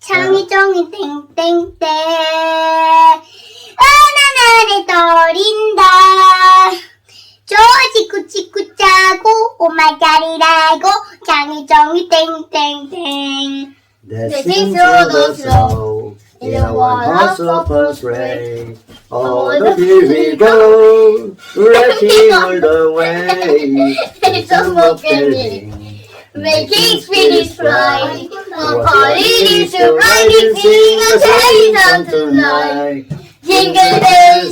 창이종이 땡땡땡 바나나를 떨린다 조지쿠치쿠 짜고 오마짜리라고 창이종이 땡땡땡 They sing through the snow in a one-horse open sleigh. All the way we go, racing all the way. It's a smoking, making spirits fly. A party is to ride and sing a tale song tonight. Jingle bells,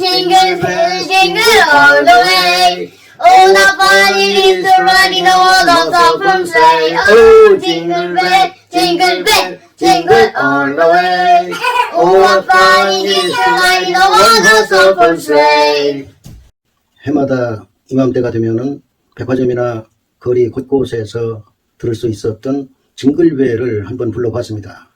jingle all the way. Oh, the party is to ride in a one-horse open sleigh. Oh, jingle bell, jingle all the way. Oh, what fun it is to ride in a one-horse open sleigh. 해마다 이맘때가 되면은 백화점이나 거리 곳곳에서 들을 수 있었던 징글벨을 한번 불러봤습니다.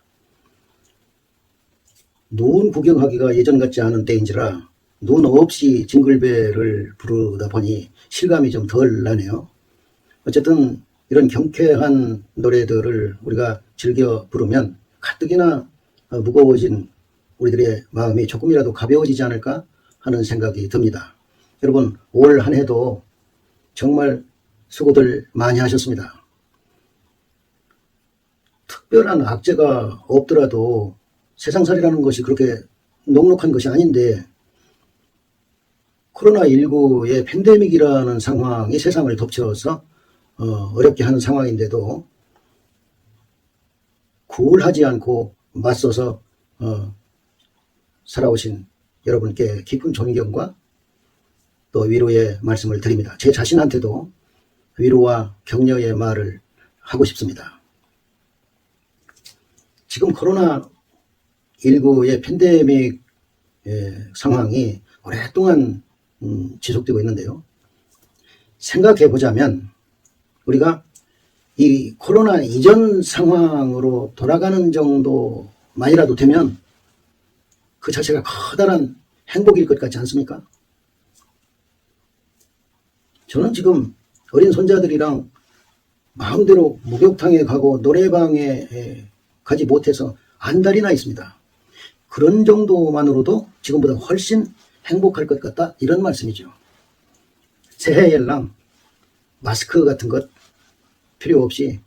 눈 구경하기가 예전 같지 않은 때인지라 눈 없이 징글벨을 부르다 보니 실감이 좀 덜 나네요. 어쨌든 이런 경쾌한 노래들을 우리가 즐겨 부르면 가뜩이나 무거워진 우리들의 마음이 조금이라도 가벼워지지 않을까 하는 생각이 듭니다. 여러분, 올 한 해도 정말 수고들 많이 하셨습니다. 특별한 악재가 없더라도 세상살이라는 것이 그렇게 녹록한 것이 아닌데 코로나19의 팬데믹이라는 상황이 세상을 덮쳐서 어렵게 하는 상황인데도 굴하지 않고 맞서서 살아오신 여러분께 깊은 존경과 또 위로의 말씀을 드립니다. 제 자신한테도 위로와 격려의 말을 하고 싶습니다. 지금 코로나19의 팬데믹 상황이 오랫동안 지속되고 있는데요. 생각해 보자면 우리가 이 코로나 이전 상황으로 돌아가는 정도만이라도 되면 그 자체가 커다란 행복일 것 같지 않습니까? 저는 지금 어린 손자들이랑 마음대로 목욕탕에 가고 노래방에 가지 못해서 안달이 나 있습니다. 그런 정도만으로도 지금보다 훨씬 행복할 것 같다, 이런 말씀이죠. 새해엘랑 마스크 같은 것 필요 없이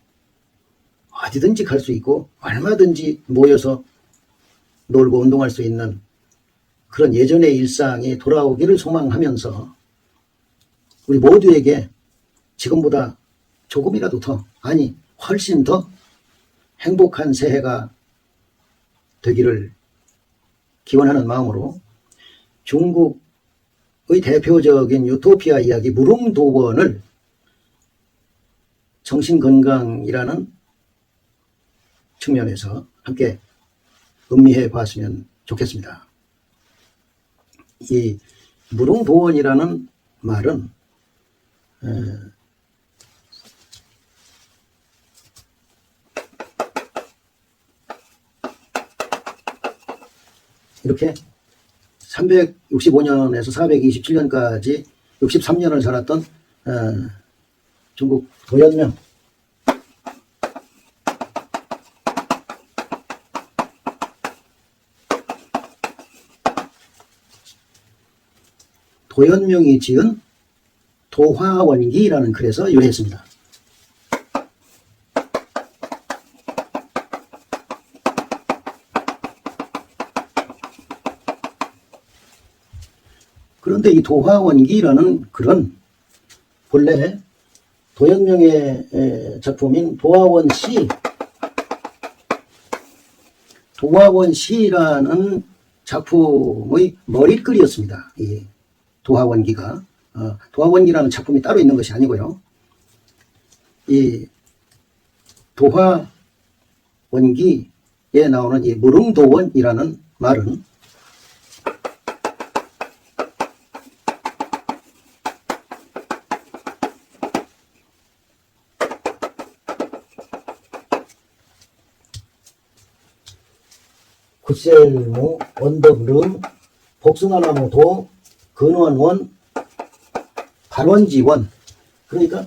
어디든지 갈 수 있고 얼마든지 모여서 놀고 운동할 수 있는 그런 예전의 일상이 돌아오기를 소망하면서 우리 모두에게 지금보다 조금이라도 더, 아니 훨씬 더 행복한 새해가 되기를 기원하는 마음으로 중국의 대표적인 유토피아 이야기 무릉도원을 정신건강이라는 측면에서 함께 음미해 봤으면 좋겠습니다. 이 무릉도원이라는 말은 이렇게 365년에서 427년까지 63년을 살았던 중국 도연명 도연명이 지은 도화원기라는 글에서 유래했습니다. 그런데 이 도화원기라는 글은 본래 도연명의 작품인 도화원시라는 작품의 머릿글이었습니다. 이 도화원기가 도화원기라는 작품이 따로 있는 것이 아니고요. 이 도화원기에 나오는 이 무릉도원이라는 말은 굿셀모, 언덕릉, 복숭아나무도, 근원원, 발원지원, 그러니까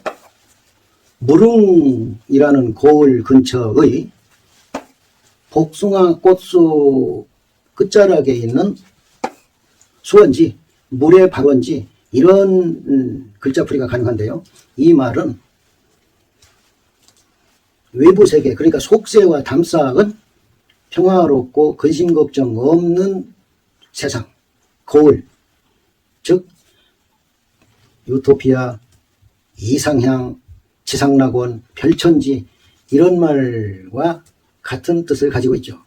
무릉이라는 고을 근처의 복숭아 꽃수 끝자락에 있는 수원지, 물의 발원지 이런 글자풀이가 가능한데요. 이 말은 외부 세계, 그러니까 속세와 담싹은 평화롭고 근심 걱정 없는 세상, 거울, 즉 유토피아, 이상향, 지상낙원, 별천지 이런 말과 같은 뜻을 가지고 있죠.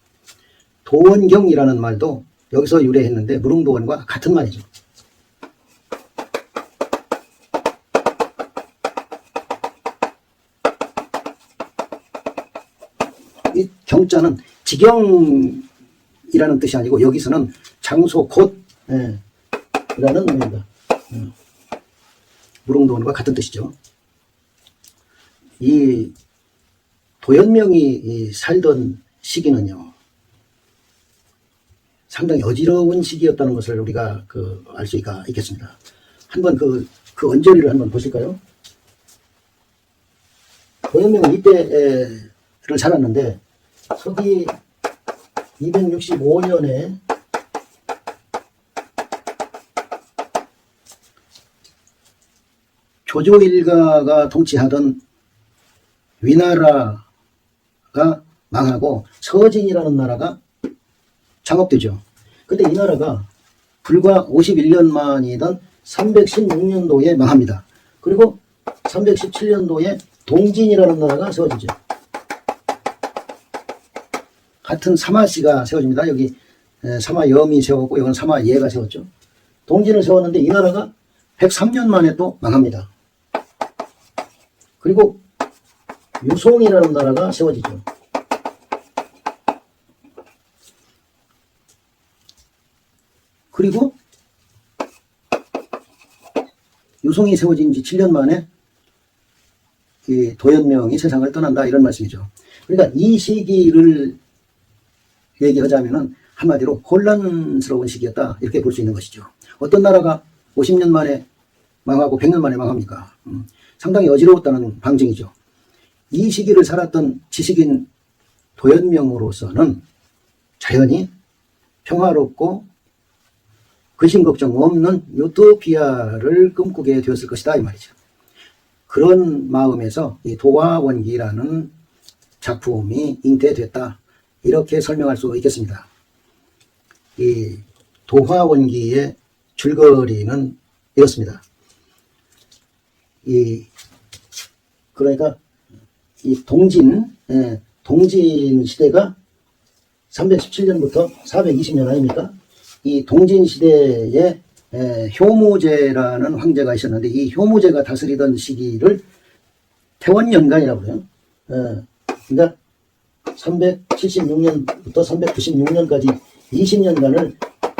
도원경이라는 말도 여기서 유래했는데 무릉도원과 같은 말이죠. 이 경자는 지경이라는 뜻이 아니고 여기서는 장소, 곳 이라는 의미입니다. 무릉도원과 같은 뜻이죠. 이 도연명이 살던 시기는요, 상당히 어지러운 시기였다는 것을 우리가 알 수가 있겠습니다. 한번 그 언저리를 한번 보실까요? 도연명은 이때를 살았는데 서기 265년에 조조일가가 통치하던 위나라가 망하고 서진이라는 나라가 창업되죠. 근데 이 나라가 불과 51년 만이던 316년도에 망합니다. 그리고 317년도에 동진이라는 나라가 세워지죠. 같은 사마씨가 세워집니다. 여기 사마염이 세웠고 이건 사마예가 세웠죠. 동진을 세웠는데 이 나라가 103년 만에 또 망합니다. 그리고 유송이라는 나라가 세워지죠. 그리고 유송이 세워진 지 7년 만에 이 도연명이 세상을 떠난다 이런 말씀이죠. 그러니까 이 시기를 얘기하자면은 한마디로 혼란스러운 시기였다 이렇게 볼 수 있는 것이죠. 어떤 나라가 50년 만에 망하고 100년 만에 망합니까? 상당히 어지러웠다는 방증이죠. 이 시기를 살았던 지식인 도연명으로서는 자연히 평화롭고 근심 걱정 없는 유토피아를 꿈꾸게 되었을 것이다 이 말이죠. 그런 마음에서 이 도화원기라는 작품이 잉태됐다 이렇게 설명할 수 있겠습니다. 이 도화원기의 줄거리는 이렇습니다. 그러니까 이 동진 시대가 317년부터 420년 아닙니까? 이 동진 시대에 효무제라는 황제가 있었는데 이 효무제가 다스리던 시기를 태원연간이라고 그래요. 그러니까 376년부터 396년까지 20년간을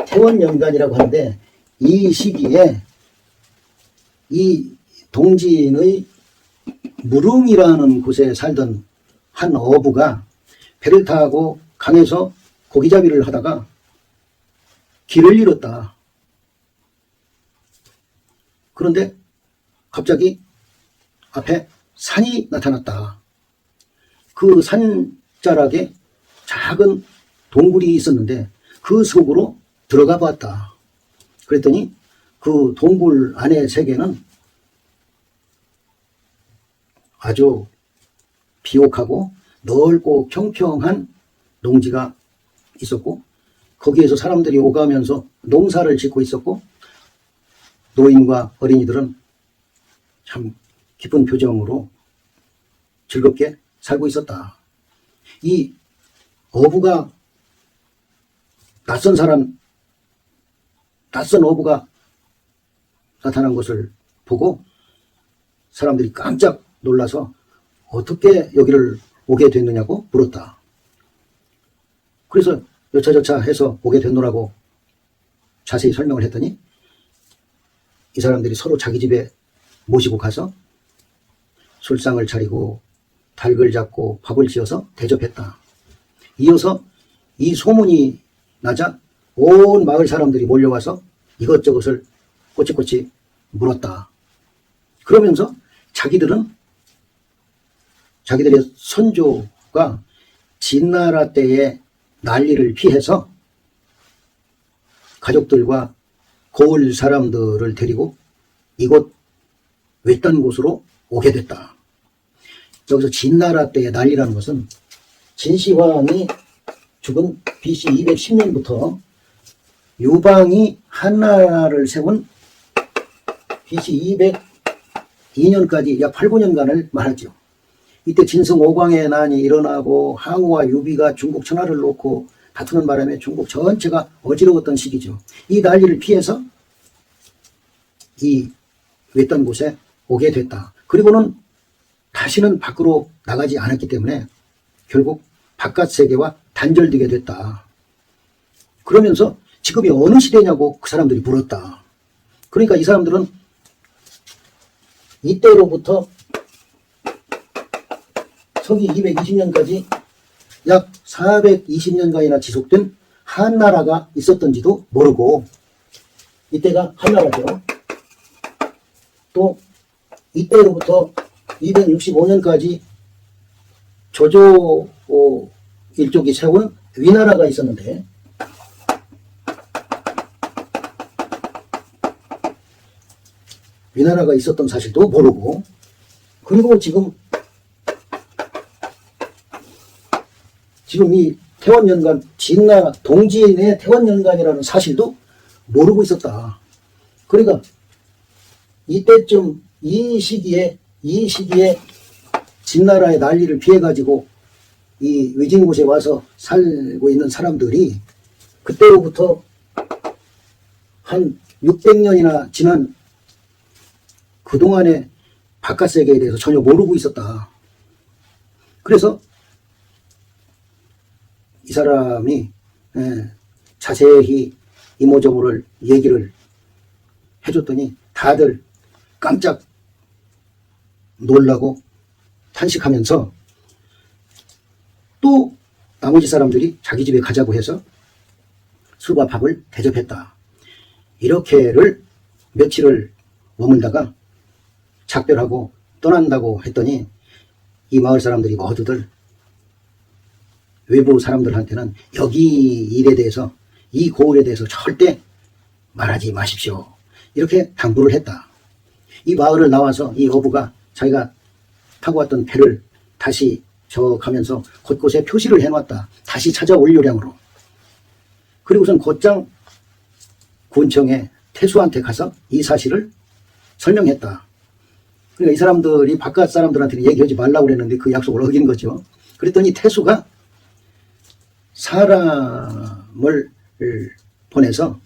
태원연간이라고 하는데 이 시기에 이 동진의 무릉이라는 곳에 살던 한 어부가 배를 타고 강에서 고기잡이를 하다가 길을 잃었다. 그런데 갑자기 앞에 산이 나타났다. 그 산자락에 작은 동굴이 있었는데 그 속으로 들어가 봤다. 그랬더니 그 동굴 안의 세계는 아주 비옥하고 넓고 평평한 농지가 있었고 거기에서 사람들이 오가면서 농사를 짓고 있었고 노인과 어린이들은 참 기쁜 표정으로 즐겁게 살고 있었다. 이 어부가 낯선 어부가 나타난 것을 보고 사람들이 깜짝 놀라서 어떻게 여기를 오게 됐느냐고 물었다. 그래서 여차저차 해서 오게 됐노라고 자세히 설명을 했더니 이 사람들이 서로 자기 집에 모시고 가서 술상을 차리고 닭을 잡고 밥을 지어서 대접했다. 이어서 이 소문이 나자 온 마을 사람들이 몰려와서 이것저것을 꼬치꼬치 물었다. 그러면서 자기들의 선조가 진나라 때의 난리를 피해서 가족들과 고을 사람들을 데리고 이곳 외딴 곳으로 오게 됐다. 여기서 진나라 때의 난리라는 것은 진시황이 죽은 BC 210년부터 유방이 한나라를 세운 BC 202년까지 약 8, 9년간을 말하죠. 이때 진성 5광의 난이 일어나고 항우와 유비가 중국 천하를 놓고 다투는 바람에 중국 전체가 어지러웠던 시기죠. 이 난리를 피해서 이 외딴 곳에 오게 됐다. 그리고는 다시는 밖으로 나가지 않았기 때문에 결국 바깥 세계와 단절되게 됐다. 그러면서 지금이 어느 시대냐고 그 사람들이 물었다. 그러니까 이 사람들은 이때로부터 서기 220년까지 약 420년간이나 지속된 한나라가 있었던지도 모르고, 이때가 한나라죠. 또 이때로부터 265년까지 조조 일족이 세운 위나라가 있었는데, 위나라가 있었던 사실도 모르고, 그리고 지금 이 태원연간, 진나 동지인의 태원연간이라는 사실도 모르고 있었다. 그러니까 이때쯤 이 시기에 진나라의 난리를 피해가지고 이 외진 곳에 와서 살고 있는 사람들이 그때로부터 한 600년이나 지난 그동안의 바깥 세계에 대해서 전혀 모르고 있었다. 그래서 이 사람이 자세히 이모저모를 얘기를 해줬더니 다들 깜짝 놀라고 탄식하면서 또 나머지 사람들이 자기 집에 가자고 해서 술과 밥을 대접했다. 이렇게를 며칠을 머물다가 작별하고 떠난다고 했더니 이 마을 사람들이 모두들 외부 사람들한테는 여기 일에 대해서, 이 고을에 대해서 절대 말하지 마십시오, 이렇게 당부를 했다. 이 마을을 나와서 이 어부가 자기가 타고 왔던 배를 다시 저 가면서 곳곳에 표시를 해놨다. 다시 찾아올 요량으로. 그리고선 곧장 군청에 태수한테 가서 이 사실을 설명했다. 그러니까 이 사람들이 바깥 사람들한테 얘기하지 말라고 그랬는데 그 약속을 어긴 거죠. 그랬더니 태수가 사람을 보내서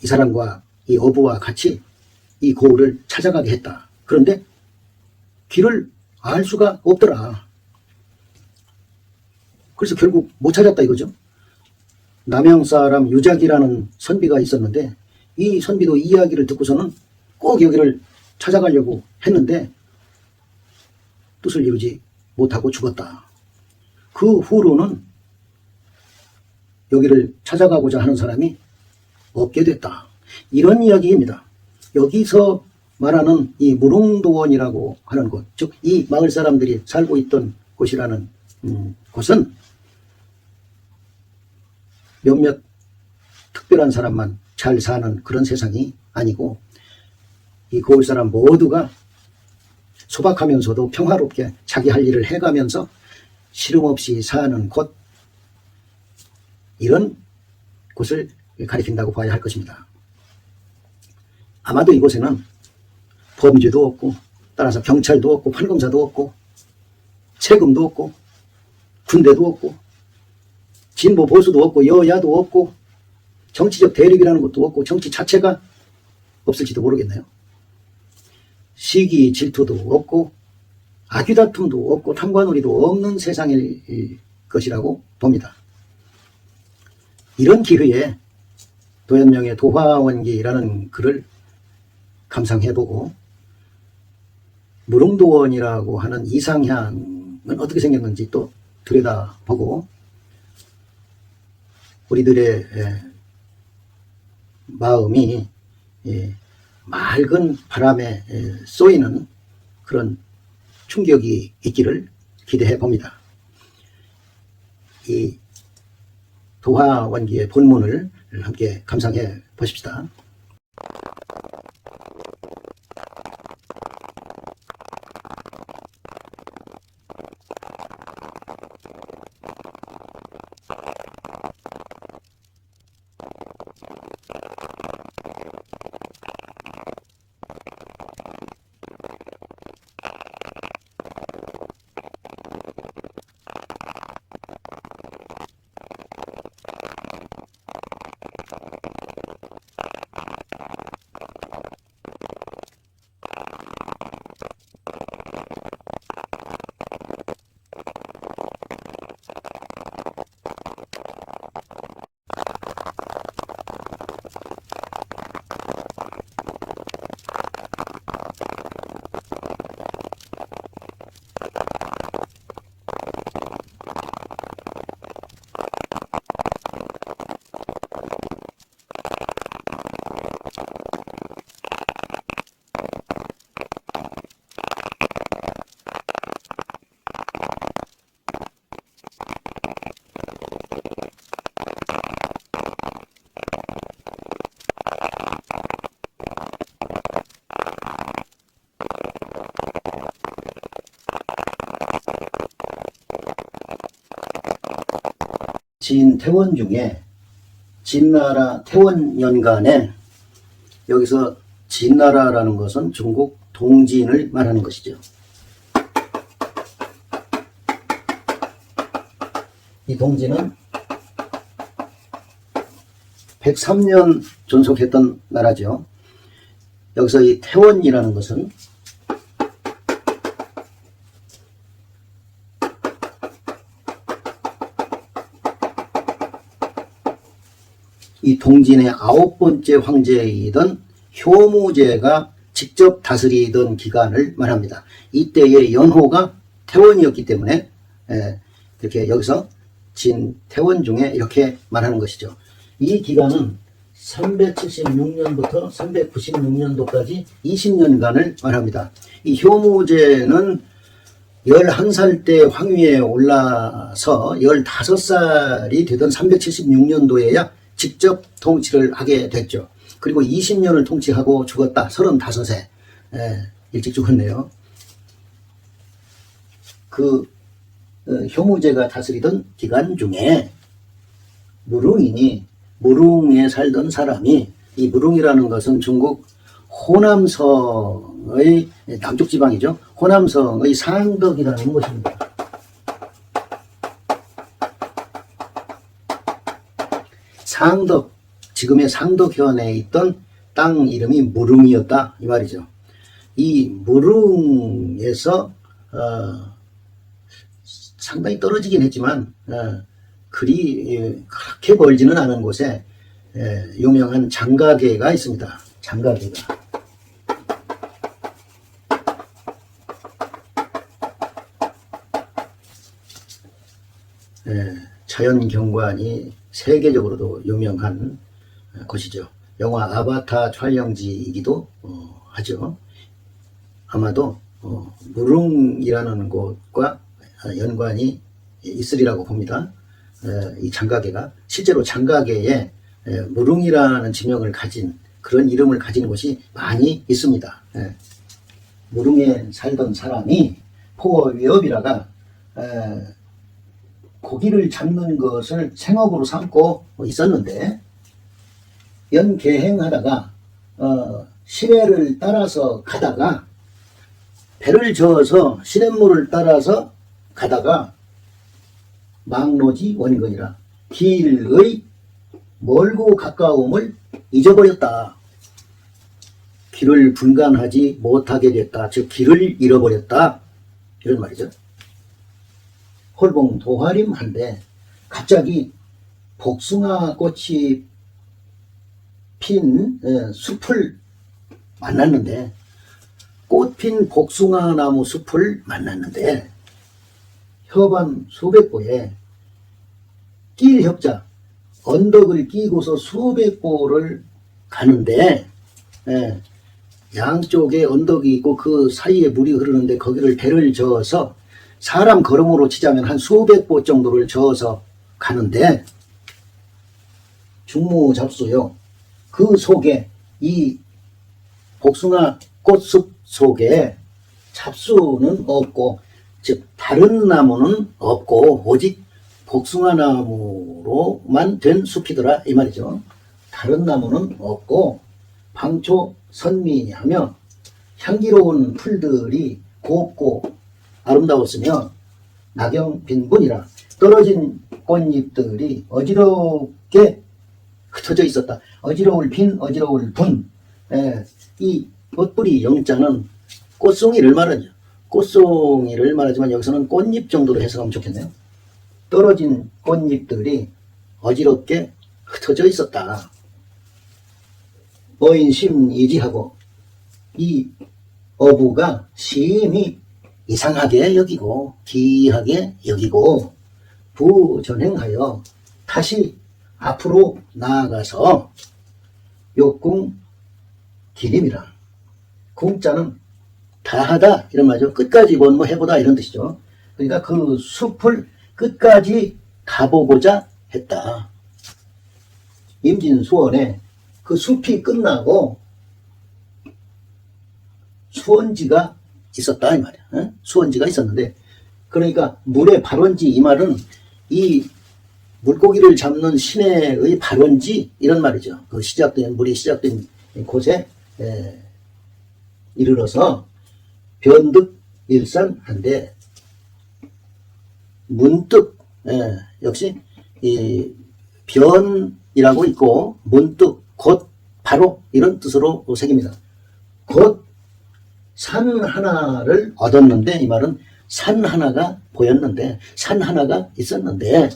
이 사람과 이 어부와 같이 이 고을을 찾아가게 했다. 그런데 길을 알 수가 없더라. 그래서 결국 못 찾았다 이거죠. 남양 사람 유작이라는 선비가 있었는데 이 선비도 이 이야기를 듣고서는 꼭 여기를 찾아가려고 했는데 뜻을 이루지 못하고 죽었다. 그 후로는 여기를 찾아가고자 하는 사람이 없게 됐다. 이런 이야기입니다. 여기서 말하는 이 무릉도원이라고 하는 곳, 즉 이 마을 사람들이 살고 있던 곳이라는 곳은 몇몇 특별한 사람만 잘 사는 그런 세상이 아니고 이 고을 사람 모두가 소박하면서도 평화롭게 자기 할 일을 해가면서 시름 없이 사는 곳, 이런 곳을 가리킨다고 봐야 할 것입니다. 아마도 이곳에는 범죄도 없고, 따라서 경찰도 없고, 판검사도 없고, 세금도 없고, 군대도 없고, 진보 보수도 없고, 여야도 없고, 정치적 대립이라는 것도 없고, 정치 자체가 없을지도 모르겠네요. 시기 질투도 없고, 악유다툼도 없고, 탐관오리도 없는 세상일 것이라고 봅니다. 이런 기회에 도현명의 도화원기라는 글을 감상해보고 무릉도원이라고 하는 이상향은 어떻게 생겼는지 또 들여다보고 우리들의 마음이 맑은 바람에 쏘이는 그런 충격이 있기를 기대해 봅니다. 이 도화원기의 본문을 함께 감상해 보십시다. 진태원 중에 진나라 태원연간에 여기서 진나라라는 것은 중국 동진을 말하는 것이죠. 이 동진은 103년 존속했던 나라죠. 여기서 이 태원이라는 것은 이 동진의 9번째 황제이던 효무제가 직접 다스리던 기간을 말합니다. 이때의 연호가 태원이었기 때문에 이렇게 여기서 진태원 중에 이렇게 말하는 것이죠. 이 기간은 376년부터 396년도까지 20년간을 말합니다. 이 효무제는 11살 때 황위에 올라서 15살이 되던 376년도에야 직접 통치를 하게 됐죠. 그리고 20년을 통치하고 죽었다. 35세. 일찍 죽었네요. 그 효무제가 다스리던 기간 중에 무릉이니 무릉에 살던 사람이, 이 무릉이라는 것은 중국 호남성의 남쪽 지방이죠. 호남성의 상덕이라는 것입니다. 상덕, 지금의 상덕현에 있던 땅 이름이 무릉이었다 이 말이죠. 이 무릉에서 상당히 떨어지긴 했지만 그리 그렇게 멀지는 않은 곳에 유명한 장가계가 있습니다. 장가계가. 자연경관이 세계적으로도 유명한 곳이죠. 영화 아바타 촬영지이기도 하죠. 아마도 무릉이라는 곳과 연관이 있으리라고 봅니다. 이 장가계가 실제로 장가계에 무릉이라는 지명을 가진, 그런 이름을 가진 곳이 많이 있습니다. 무릉에 살던 사람이 포위업이라가 고기를 잡는 것을 생업으로 삼고 있었는데, 연계행하다가 시내를 따라서 가다가, 배를 저어서 시냇물을 따라서 가다가 망노지 원근이라 길의 멀고 가까움을 잊어버렸다. 길을 분간하지 못하게 됐다. 즉 길을 잃어버렸다. 이런 말이죠. 홀봉 도화림한데 갑자기 복숭아 꽃이 핀 숲을 만났는데, 꽃핀 복숭아 나무 숲을 만났는데 협안 수백 보에 낄 협자, 언덕을 끼고서 수백 보를 가는데 양쪽에 언덕이 있고 그 사이에 물이 흐르는데 거기를 배를 저어서 사람 걸음으로 치자면 한 수백 보 정도를 저어서 가는데 중무잡수요. 그 속에 이 복숭아 꽃숲 속에 잡수는 없고, 즉 다른 나무는 없고 오직 복숭아 나무로만 된 숲이더라 이 말이죠. 다른 나무는 없고 방초 선미하며 향기로운 풀들이 곱고 아름다웠으며 낙엽 빈분이라 떨어진 꽃잎들이 어지럽게 흩어져 있었다. 어지러울 빈, 어지러울 분. 이 꽃뿌리 영자는 꽃송이를 말하죠. 꽃송이를 말하지만 여기서는 꽃잎 정도로 해석하면 좋겠네요. 떨어진 꽃잎들이 어지럽게 흩어져 있었다. 어인심이지하고 이 어부가 심히 이상하게 여기고 기이하게 여기고 부전행하여 다시 앞으로 나아가서 욕궁 기림이라. 궁자는 다하다 이런 말이죠. 끝까지 뭐 해보다 이런 뜻이죠. 그러니까 그 숲을 끝까지 가보고자 했다. 임진수원에 그 숲이 끝나고 수원지가 있었다 이 말이야. 수원지가 있었는데, 그러니까 물의 발원지 이 말은 이 물고기를 잡는 시내의 발원지 이런 말이죠. 그 물이 시작된 곳에 이르러서 변득 일산한데, 문득 역시 이 변이라고 있고 문득 곧 바로 이런 뜻으로 새깁니다. 곧 산 하나를 얻었는데, 이 말은 산 하나가 보였는데, 산 하나가 있었는데,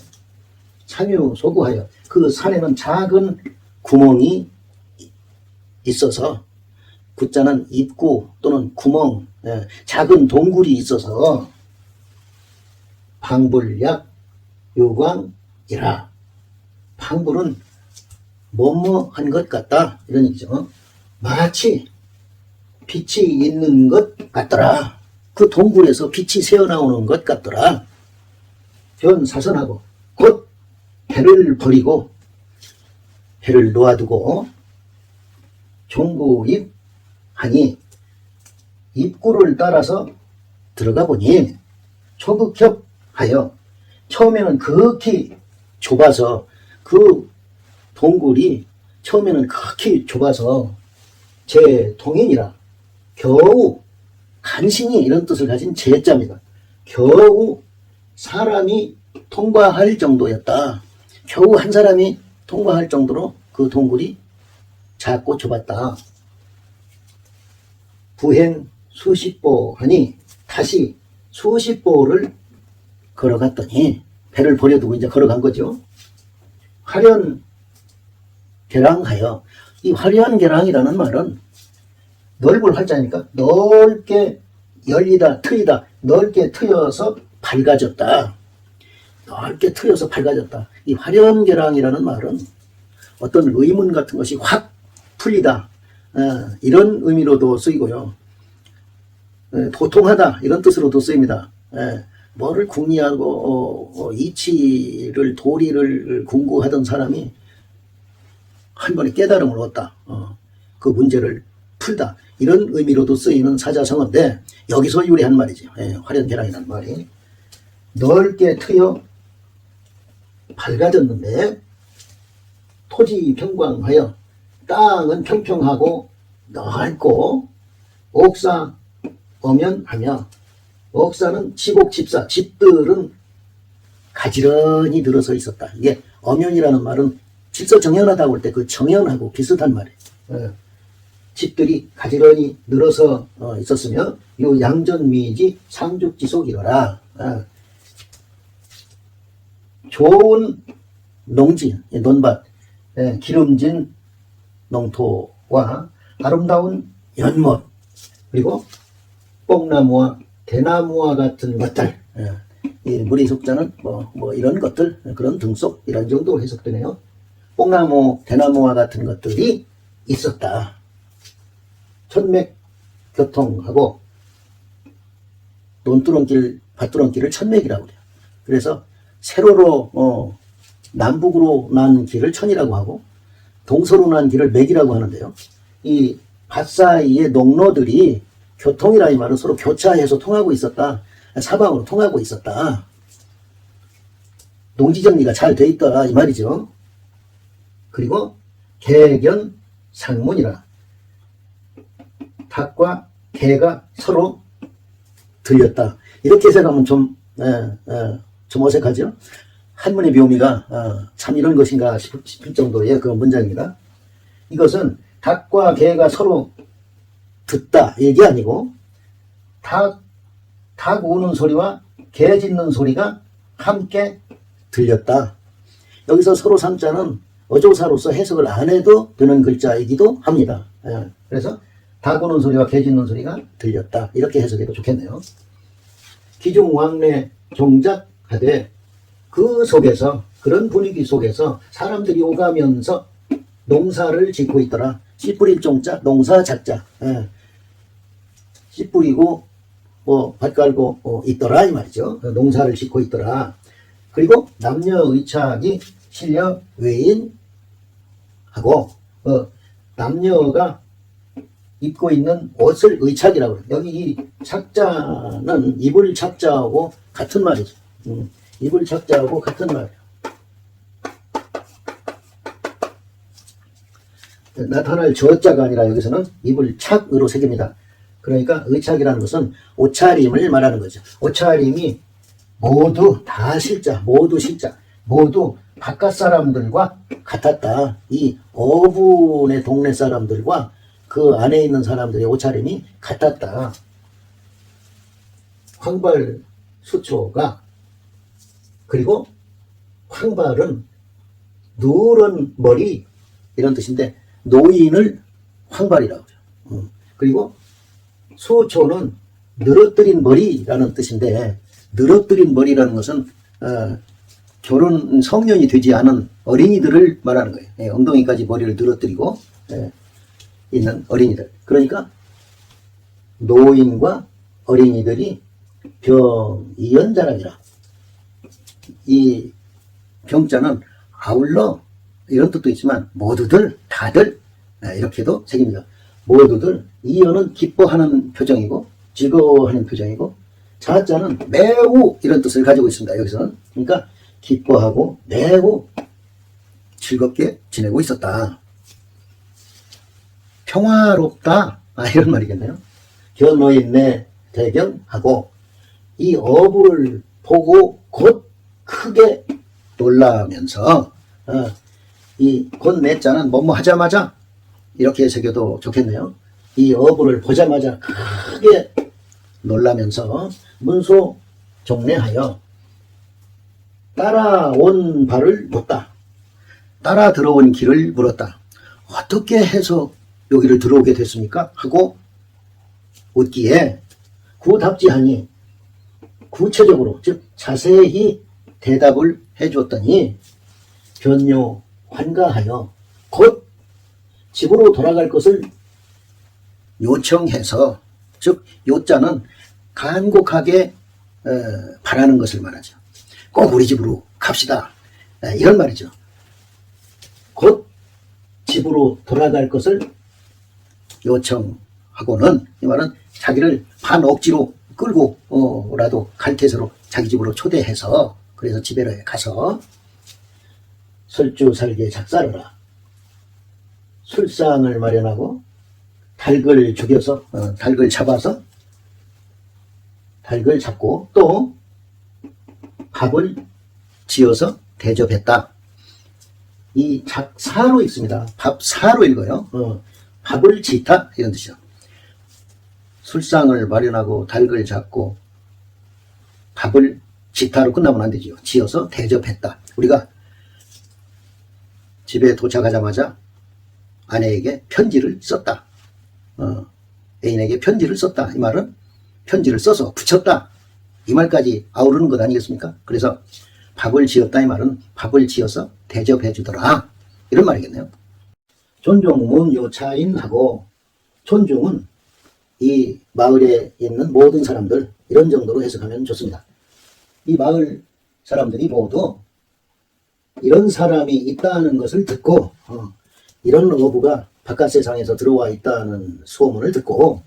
삼유소구하여 그 산에는 작은 구멍이 있어서, 구자는 입구 또는 구멍, 작은 동굴이 있어서 방불약 유광이라. 방불은 뭐뭐한 것 같다 이런 얘기죠. 마치 빛이 있는 것 같더라. 그 동굴에서 빛이 새어나오는 것 같더라. 변사선하고 곧 배를 버리고 배를 놓아두고 종구입 하니 입구를 따라서 들어가 보니 초극협하여, 처음에는 극히 좁아서 그 동굴이 처음에는 극히 좁아서 제 동인이라 겨우, 간신히 이런 뜻을 가진 제자입니다. 겨우 사람이 통과할 정도였다. 겨우 한 사람이 통과할 정도로 그 동굴이 작고 좁았다. 부행 수십보 하니 다시 수십보를 걸어갔더니, 배를 버려두고 이제 걸어간 거죠. 화련 계랑하여, 이 화련 계랑이라는 말은 넓을 활자니까 넓게 열리다 트이다, 넓게 트여서 밝아졌다. 넓게 트여서 밝아졌다. 이 화련 계랑이라는 말은 어떤 의문 같은 것이 확 풀리다, 이런 의미로도 쓰이고요. 도통하다 이런 뜻으로도 쓰입니다. 뭐를 궁리하고 이치를 도리를 궁구하던 사람이 한 번에 깨달음을 얻다, 그 문제를 풀다 이런 의미로도 쓰이는 사자성어인데, 여기서 유래한 말이죠. 화련계랑이라는 말이 넓게 트여 밝아졌는데, 토지 평광하여 땅은 평평하고 넓고 옥사 엄연하며, 옥사는 지곡집사, 집들은 가지런히 늘어서 있었다. 이게 엄연이라는 말은 질서정연하다고 할 때 그 정연하고 비슷한 말이에요. 집들이 가지런히 늘어서 있었으며, 요 양전미지 상죽지속이러라. 좋은 농지, 논밭, 기름진 농토와 아름다운 연못, 그리고 뽕나무와 대나무와 같은 것들, 이 물의 속자는 뭐 이런 것들, 그런 등속 이런 정도로 해석되네요. 뽕나무, 대나무와 같은 것들이 있었다. 천맥 교통하고 논두렁길, 밭두렁길을 천맥이라고 그래요. 그래서 세로로 남북으로 난 길을 천이라고 하고 동서로 난 길을 맥이라고 하는데요. 이 밭 사이의 농로들이 교통이라 이 말은 서로 교차해서 통하고 있었다. 사방으로 통하고 있었다. 농지정리가 잘 돼 있더라 이 말이죠. 그리고 개견상문이라 닭과 개가 서로 들렸다. 이렇게 해석하면 좀 어색하죠. 한문의 묘미가 참 이런 것인가 싶을 정도의 그런 문장입니다. 이것은 닭과 개가 서로 듣다 얘기 아니고 닭 우는 소리와 개 짖는 소리가 함께 들렸다. 여기서 서로 삼자는 어조사로서 해석을 안 해도 되는 글자이기도 합니다. 그래서 닭 우는 소리와 개 짖는 소리가 들렸다. 이렇게 해석해도 좋겠네요. 기중왕래 종작하되 그 속에서 그런 분위기 속에서 사람들이 오가면서 농사를 짓고 있더라. 씨 뿌릴 종자 농사 작자. 씨 뿌리고 밭 갈고 있더라 이 말이죠. 농사를 짓고 있더라. 그리고 남녀 의착이 실려 외인하고 남녀가 입고 있는 옷을 의착이라고 해요. 여기 이 착자는 입을 착자하고 같은 말이죠. 입을 착자하고 같은 말이에요. 나타날 저자가 아니라 여기서는 입을 착으로 새깁니다. 그러니까 의착이라는 것은 옷차림을 말하는 거죠. 옷차림이 모두 다 실자, 모두 실자, 모두 바깥 사람들과 같았다. 이 어분의 동네 사람들과 그 안에 있는 사람들의 옷차림이 같았다. 황발수초가 그리고 황발은 누런 머리 이런 뜻인데 노인을 황발이라고 하죠. 그리고 수초는 늘어뜨린 머리라는 뜻인데 늘어뜨린 머리라는 것은 결혼 성년이 되지 않은 어린이들을 말하는 거예요. 엉덩이까지 머리를 늘어뜨리고 있는 어린이들. 그러니까 노인과 어린이들이 병이연자라니라. 이 병자는 아울러 이런 뜻도 있지만 모두들 다들 이렇게도 새깁니다. 모두들 이연은 기뻐하는 표정이고 즐거워하는 표정이고 자자는 매우 이런 뜻을 가지고 있습니다. 여기서는 그러니까 기뻐하고 매우 즐겁게 지내고 있었다. 평화롭다 이런 말이겠네요. 견노인네 대견하고 이 어부를 보고 곧 크게 놀라면서 이 곧 내자는 뭐뭐 하자마자 이렇게 새겨도 좋겠네요. 이 어부를 보자마자 크게 놀라면서 문소 종례하여 따라온 발을 묻다. 따라 들어온 길을 물었다. 어떻게 해서 여기를 들어오게 됐습니까? 하고 묻기에 구답지하니 구체적으로 즉 자세히 대답을 해주었더니 변요 환가하여 곧 집으로 돌아갈 것을 요청해서 즉 요자는 간곡하게 바라는 것을 말하죠. 꼭 우리 집으로 갑시다 이런 말이죠. 곧 집으로 돌아갈 것을 요청하고는 이 말은 자기를 반억지로 끌고라도 갈태서로 자기 집으로 초대해서 그래서 집에 가서 설주살게 작사르라 술상을 마련하고 닭을 죽여서 닭을 잡아서 닭을 잡고 또 밥을 지어서 대접했다. 이 작사로 있습니다. 밥사로 읽어요. 밥을 지다 이런 뜻이죠. 술상을 마련하고 닭을 잡고 밥을 지타로 끝나면 안 되죠. 지어서 대접했다. 우리가 집에 도착하자마자 아내에게 편지를 썼다. 애인에게 편지를 썼다. 이 말은 편지를 써서 붙였다. 이 말까지 아우르는 것 아니겠습니까? 그래서 밥을 지었다. 이 말은 밥을 지어서 대접해 주더라. 이런 말이겠네요. 존중문 요차인하고 존중은 이 마을에 있는 모든 사람들 이런 정도로 해석하면 좋습니다. 이 마을 사람들이 모두 이런 사람이 있다는 것을 듣고 이런 어부가 바깥 세상에서 들어와 있다는 소문을 듣고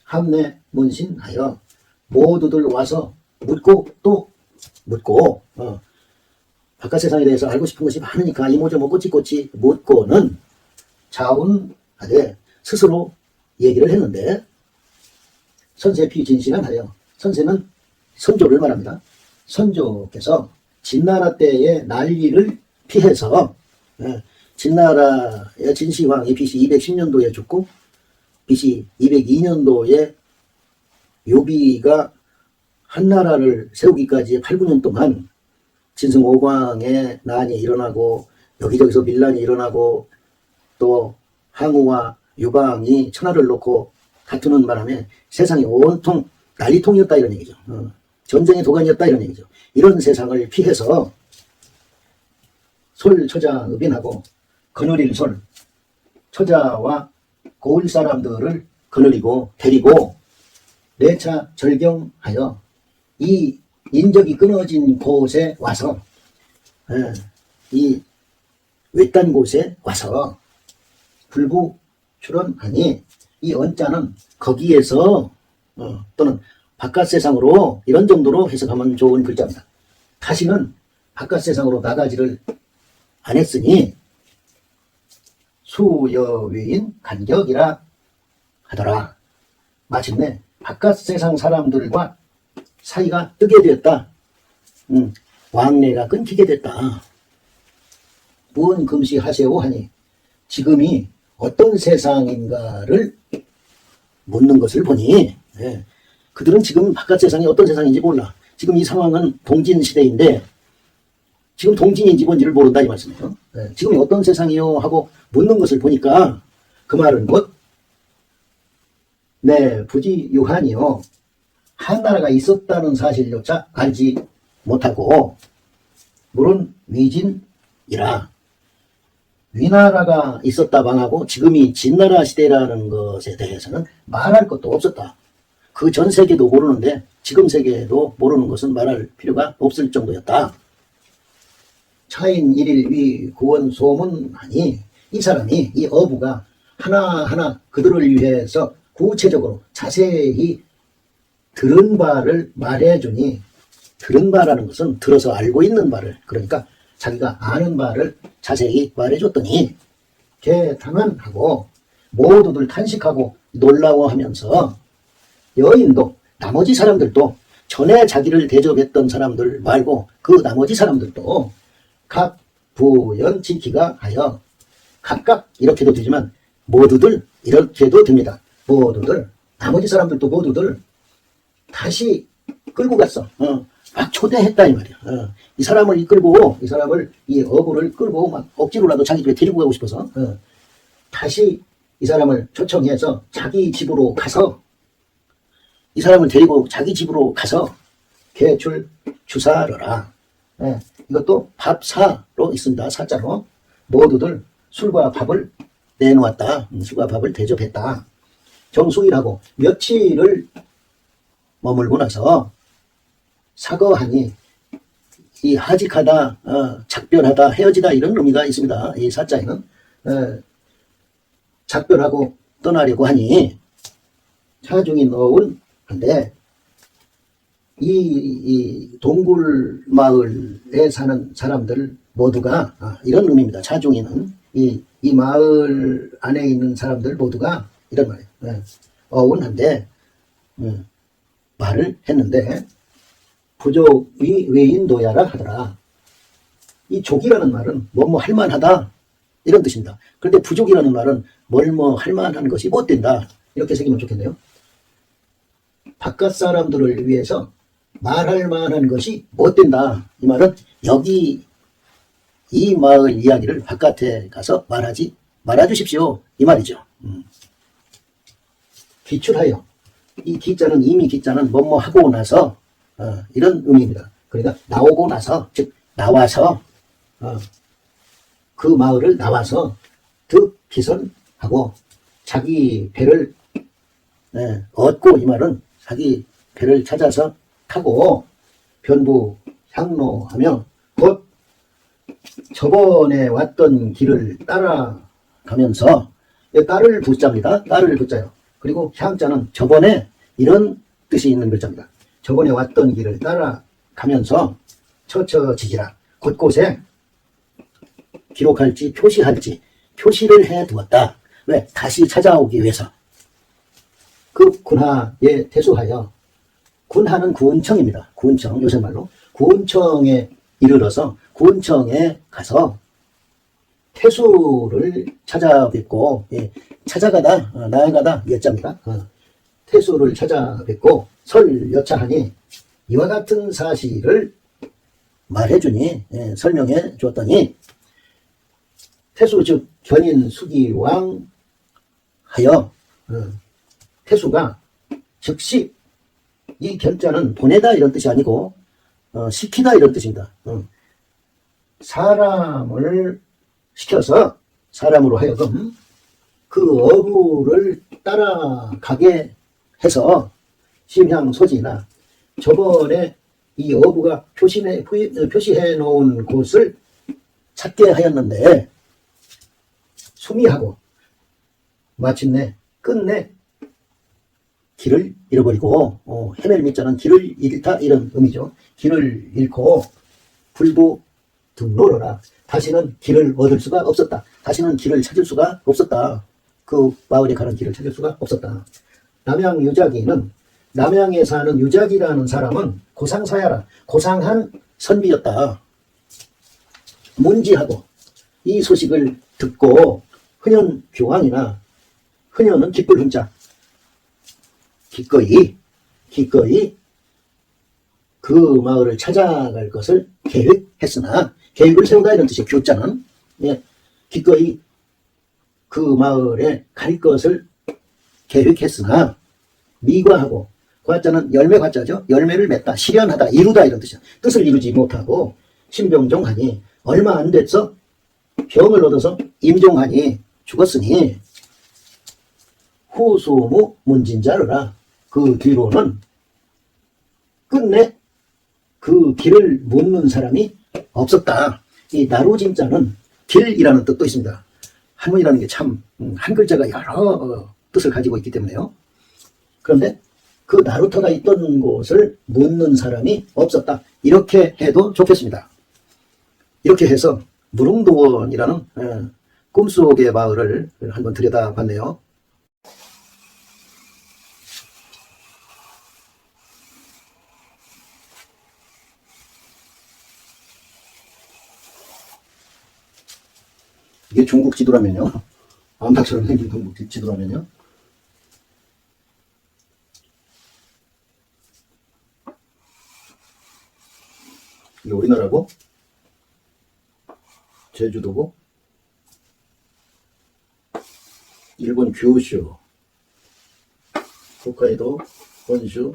함내 문신하여 모두들 와서 묻고 또 묻고 바깥 세상에 대해서 알고 싶은 것이 많으니까 이모저모 꼬치꼬치 묻고는 자운하되 스스로 얘기를 했는데 선세피 진실한하여 선세는 선조를 말합니다. 선조께서 진나라 때의 난리를 피해서 진나라의 진시황이 BC 210년도에 죽고 BC 202년도에 요비가 한나라를 세우기까지 8, 9년 동안 진승 5광의 난이 일어나고 여기저기서 밀란이 일어나고 또 항우와 유방이 천하를 놓고 다투는 바람에 세상이 온통 난리통이었다 이런 얘기죠. 전쟁의 도가니였다 이런 얘기죠. 이런 세상을 피해서 솔, 처자, 의빈하고 거느릴 솔, 처자와 고을 사람들을 거느리고 데리고 내차 절경하여 이 인적이 끊어진 곳에 와서 이 외딴 곳에 와서 불부 출원하니 이 언자는 거기에서 또는 바깥 세상으로 이런 정도로 해석하면 좋은 글자입니다. 다시는 바깥 세상으로 나가지를 안 했으니 수여위인 간격이라 하더라. 마침내 바깥 세상 사람들과 사이가 뜨게 되었다. 왕래가 끊기게 됐다. 무언 금시하세요 하니 지금이 어떤 세상인가를 묻는 것을 보니 그들은 지금 바깥 세상이 어떤 세상인지 몰라. 지금 이 상황은 동진 시대인데 지금 동진인지 뭔지를 모른다 이 말씀이에요. 지금이 어떤 세상이요 하고 묻는 것을 보니까 그 말은 곧 네, 부지 유한이요. 한나라가 있었다는 사실조차 알지 못하고 물은 위진이라 위나라가 있었다 망하고 지금이 진나라 시대라는 것에 대해서는 말할 것도 없었다. 그 전 세계도 모르는데 지금 세계도 모르는 것은 말할 필요가 없을 정도였다. 차인 일일 위 구원 소문하니 이 사람이 이 어부가 하나하나 그들을 위해서 구체적으로 자세히 들은 바를 말해주니 들은 바라는 것은 들어서 알고 있는 바를 그러니까 자기가 아는 바를 자세히 말해줬더니 개탄한하고 모두들 탄식하고 놀라워하면서 여인도 나머지 사람들도 전에 자기를 대접했던 사람들 말고 그 나머지 사람들도 각 부연 지키가 하여 각각 이렇게도 되지만 모두들 이렇게도 됩니다. 모두들 나머지 사람들도 모두들 다시 끌고 갔어. 막 초대했다 이 말이야. 이 사람을 이끌고 이 사람을 이 어부를 끌고 막 억지로라도 자기 집에 데리고 가고 싶어서 다시 이 사람을 초청해서 자기 집으로 가서 이 사람을 데리고 자기 집으로 가서 개출 주사러라. 이것도 밥사로 있습니다. 사자로 모두들 술과 밥을 내놓았다. 술과 밥을 대접했다. 정수일하고 며칠을 머물고 나서 사거하니 이 하직하다, 작별하다, 헤어지다 이런 의미가 있습니다. 이 사자에는 작별하고 떠나려고 하니 차중인 어운 한데 이 동굴 마을에 사는 사람들 모두가 이런 의미입니다. 차중인은 이 마을 안에 있는 사람들 모두가 이런 말이에요. 어운한데 말을 했는데 부족이 외인도야라 하더라. 이 족이라는 말은 뭐뭐 할만하다 이런 뜻입니다. 그런데 부족이라는 말은 뭘뭐 할만한 것이 못 된다 이렇게 새기면 좋겠네요. 바깥 사람들을 위해서 말할 만한 것이 못 된다. 이 말은 여기 이 마을 이야기를 바깥에 가서 말아주십시오 이 말이죠. 기출하여 이 기자는 이미 기자는 뭐뭐 하고 나서 이런 의미입니다. 그러니까 나오고 나서 즉 나와서 그 마을을 나와서 득기선하고 자기 배를 얻고 이 말은 자기 배를 찾아서 타고 변부 향로하며 곧 저번에 왔던 길을 따라가면서 따를 붙자입니다. 따를 붙자요. 그리고 향자는 저번에 이런 뜻이 있는 글자입니다. 저번에 왔던 길을 따라가면서 처처지기라 곳곳에 기록할지 표시할지 표시를 해 두었다. 왜? 다시 찾아오기 위해서. 그 군하에 퇴수하여, 군하는 군청입니다. 군청, 요새 말로 군청에 이르러서 군청에 가서 태수를 찾아뵙고, 찾아가다, 나아가다 여자입니다. 태수를 찾아뵙고 설여차하니 이와 같은 사실을 말해주니, 설명해 주었더니, 태수 즉 견인 수기왕 하여, 태수가 즉시, 이 견자는 보내다 이런 뜻이 아니고 시키다 이런 뜻입니다. 사람을 시켜서 사람으로 하여금 그 어부를 따라가게 해서 심향소지나 저번에 이 어부가 표시해 놓은 곳을 찾게 하였는데 수미하고 마침내 끝내 길을 잃어버리고, 헤맬 밑자는 길을 잃다 이런 의미죠. 길을 잃고 불부 등로러라. 다시는 길을 얻을 수가 없었다. 다시는 길을 찾을 수가 없었다. 그 마을에 가는 길을 찾을 수가 없었다. 남양 유자기는, 남양에 사는 유자기라는 사람은 고상사야라, 고상한 선비였다. 문지하고 이 소식을 듣고 흔연 교황이나, 흔연은 기쁠 흔자, 기꺼이 그 마을을 찾아갈 것을 계획했으나, 계획을 세우다 이런 뜻이에요. 교자는, 기꺼이 그 마을에 갈 것을 계획했으나, 미과하고, 과자는 열매 과자죠. 열매를 맺다, 실현하다, 이루다 이런 뜻이야. 뜻을 이루지 못하고 신병종하니, 얼마 안 됐어 병을 얻어서 임종하니 죽었으니 후소무 문진자르라. 그 뒤로는 끝내 그 길을 묻는 사람이 없었다. 이 나루진자는 길이라는 뜻도 있습니다. 한문이라는 게 참 한 글자가 여러 뜻을 가지고 있기 때문에요. 그런데 그 나루터가 있던 곳을 묻는 사람이 없었다. 이렇게 해도 좋겠습니다. 이렇게 해서 무릉도원이라는 꿈속의 마을을 한번 들여다봤네요. 이게 중국 지도라면요. 암탉처럼 생긴 중국 지도라면요. 이게 우리나라고, 제주도고, 일본 규슈, 홋카이도, 혼슈,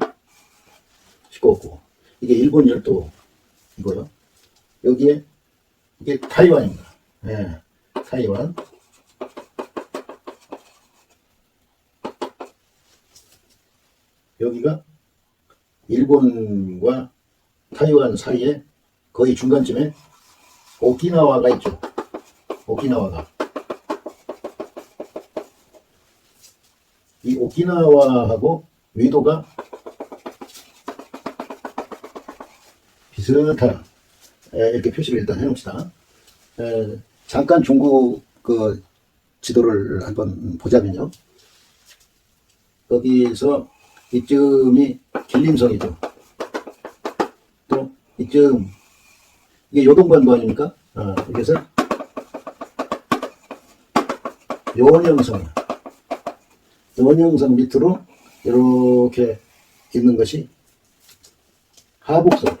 시코쿠. 이게 일본 열도 이거요. 여기에 이게 타이완입니다. 타이완. 여기가 일본과 타이완 사이에 거의 중간쯤에 오키나와가 있죠. 오키나와가. 이 오키나와하고 위도가 비슷하다. 이렇게 표시를 일단 해놓읍시다. 잠깐 중국 그 지도를 한번 보자면요. 거기서 이쯤이 길림성이죠. 또 이쯤 이게 요동반도 아닙니까? 그래서 요원영성 밑으로 이렇게 있는 것이 하북성.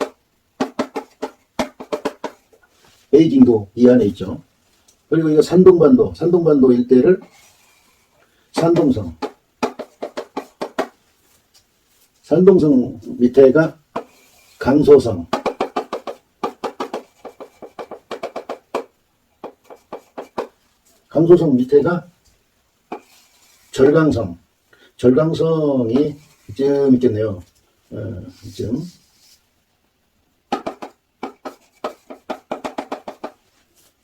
베이징도 이 안에 있죠. 그리고 이거 산동반도 일대를 산동성. 산동성 밑에가 강소성. 강소성 밑에가 절강성. 절강성이 이쯤 있겠네요. 이쯤.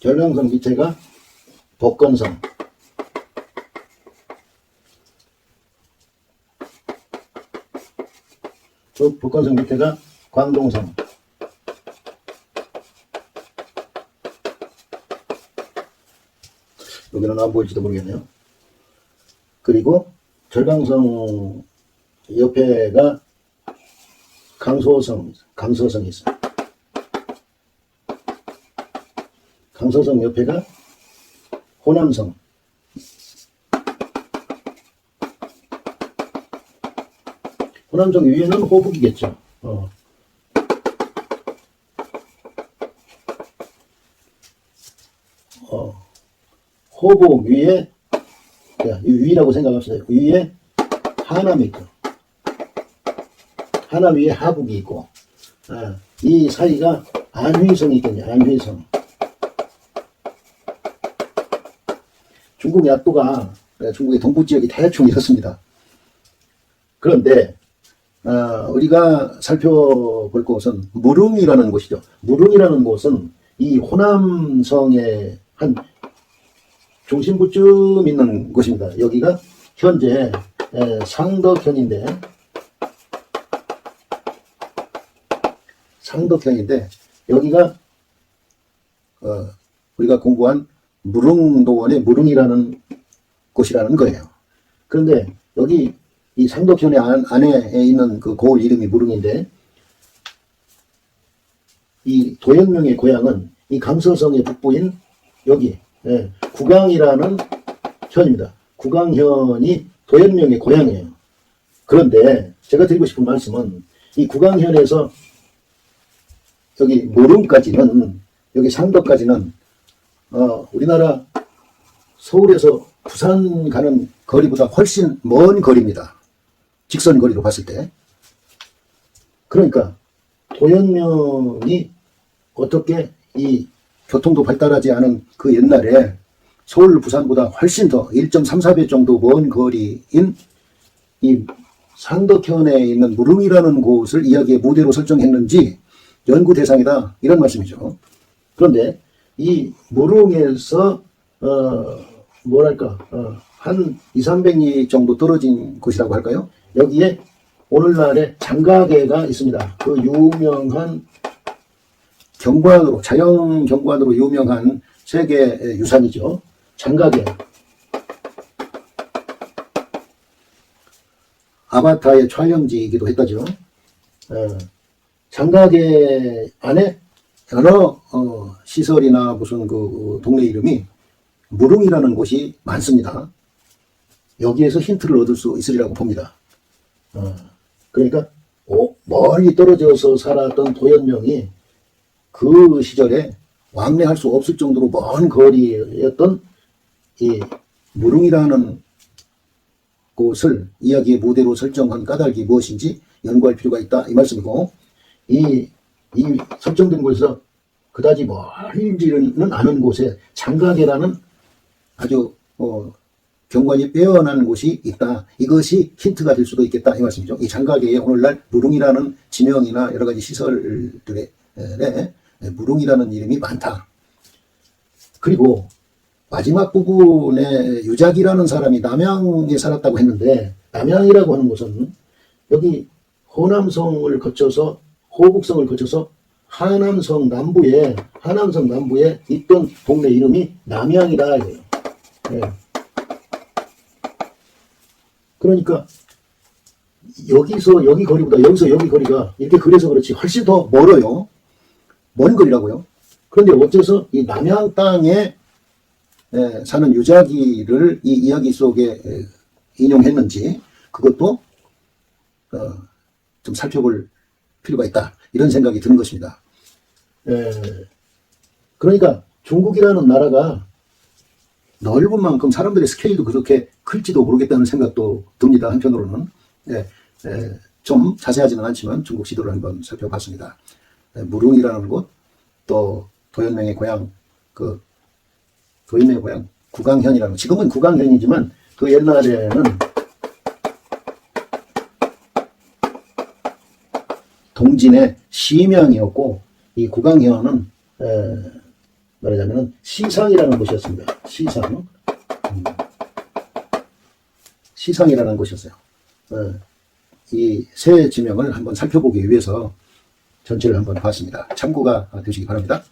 절강성 밑에가 복건성, 또 복건성 밑에가 광동성, 여기는 안 보일지도 모르겠네요. 그리고 절강성 옆에가 강서성이 있어요. 강서성 옆에가 호남성, 호남성 위에는 호북이겠죠. 호북 위에, 이 위라고 생각합시다. 위에 하남이 있죠. 하남 위에 하북이 있고, 이 사이가 안휘성이 있겠네요. 안휘성. 중국 약도가 중국의 동부 지역이 대충 이렇습니다. 그런데 우리가 살펴볼 곳은 무릉이라는 곳이죠. 무릉이라는 곳은 이 호남성의 한 중심부쯤 있는 곳입니다. 여기가 현재 상덕현인데 여기가 우리가 공부한 무릉도원의 무릉이라는 곳이라는 거예요. 그런데 여기 이 상덕현의 안에 있는 그 고을 이름이 무릉인데, 이 도현명의 고향은 이 강서성의 북부인 여기 구강이라는 현입니다. 구강현이 도현명의 고향이에요. 그런데 제가 드리고 싶은 말씀은 이 구강현에서 여기 무릉까지는, 여기 상덕까지는 우리나라 서울에서 부산 가는 거리보다 훨씬 먼 거리입니다. 직선 거리로 봤을 때. 그러니까 도현명이 어떻게 이 교통도 발달하지 않은 그 옛날에 서울 부산보다 훨씬 더 1.34배 정도 먼 거리인 이 상덕현에 있는 무릉이라는 곳을 이야기의 무대로 설정했는지 연구 대상이다, 이런 말씀이죠. 그런데 이 무릉에서 한 200~300리 정도 떨어진 곳이라고 할까요? 여기에 오늘날의 장가계가 있습니다. 그 유명한 경관으로, 자연 경관으로 유명한 세계 유산이죠. 장가계. 아바타의 촬영지이기도 했다죠. 장가계 안에 여러 시설이나 무슨 그 동네 이름이 무릉이라는 곳이 많습니다. 여기에서 힌트를 얻을 수 있으리라고 봅니다. 그러니까 멀리 떨어져서 살았던 도현명이 그 시절에 왕래할 수 없을 정도로 먼 거리였던 이 무릉이라는 곳을 이야기의 무대로 설정한 까닭이 무엇인지 연구할 필요가 있다, 이 말씀이고, 이 설정된 곳에서 그다지 멀지는 않은 곳에 장가계라는 아주 경관이 빼어난 곳이 있다. 이것이 힌트가 될 수도 있겠다, 이 말씀이죠. 이 장가계에 오늘날 무릉이라는 지명이나 여러 가지 시설들에 무릉이라는 이름이 많다. 그리고 마지막 부분에 유작이라는 사람이 남양에 살았다고 했는데, 남양이라고 하는 곳은 여기 호남성을 거쳐서 호북성을 거쳐서 하남성 남부에 있던 동네 이름이 남양이다, 이거예요. 그러니까 여기서 여기 거리보다 여기서 여기 거리가 이렇게 그래서 그렇지 훨씬 더 멀어요. 먼 거리라고요. 그런데 어째서 이 남양 땅에 사는 유자기를 이 이야기 속에 인용했는지, 그것도 좀 살펴볼 필요가 있다, 이런 생각이 드는 것입니다. 그러니까 중국이라는 나라가 넓은 만큼 사람들의 스케일도 그렇게 클지도 모르겠다는 생각도 듭니다. 한편으로는 좀 자세하지는 않지만 중국 지도를 한번 살펴봤습니다. 무릉이라는 곳, 또 도현명의 고향, 도현명의 고향 구강현이라는, 지금은 구강현이지만 그 옛날에는 동진의 시명이었고, 이 구강현은 말하자면 시상이라는 곳이었습니다. 시상이라는 곳이었어요. 이 새 지명을 한번 살펴보기 위해서 전체를 한번 봤습니다. 참고가 되시기 바랍니다.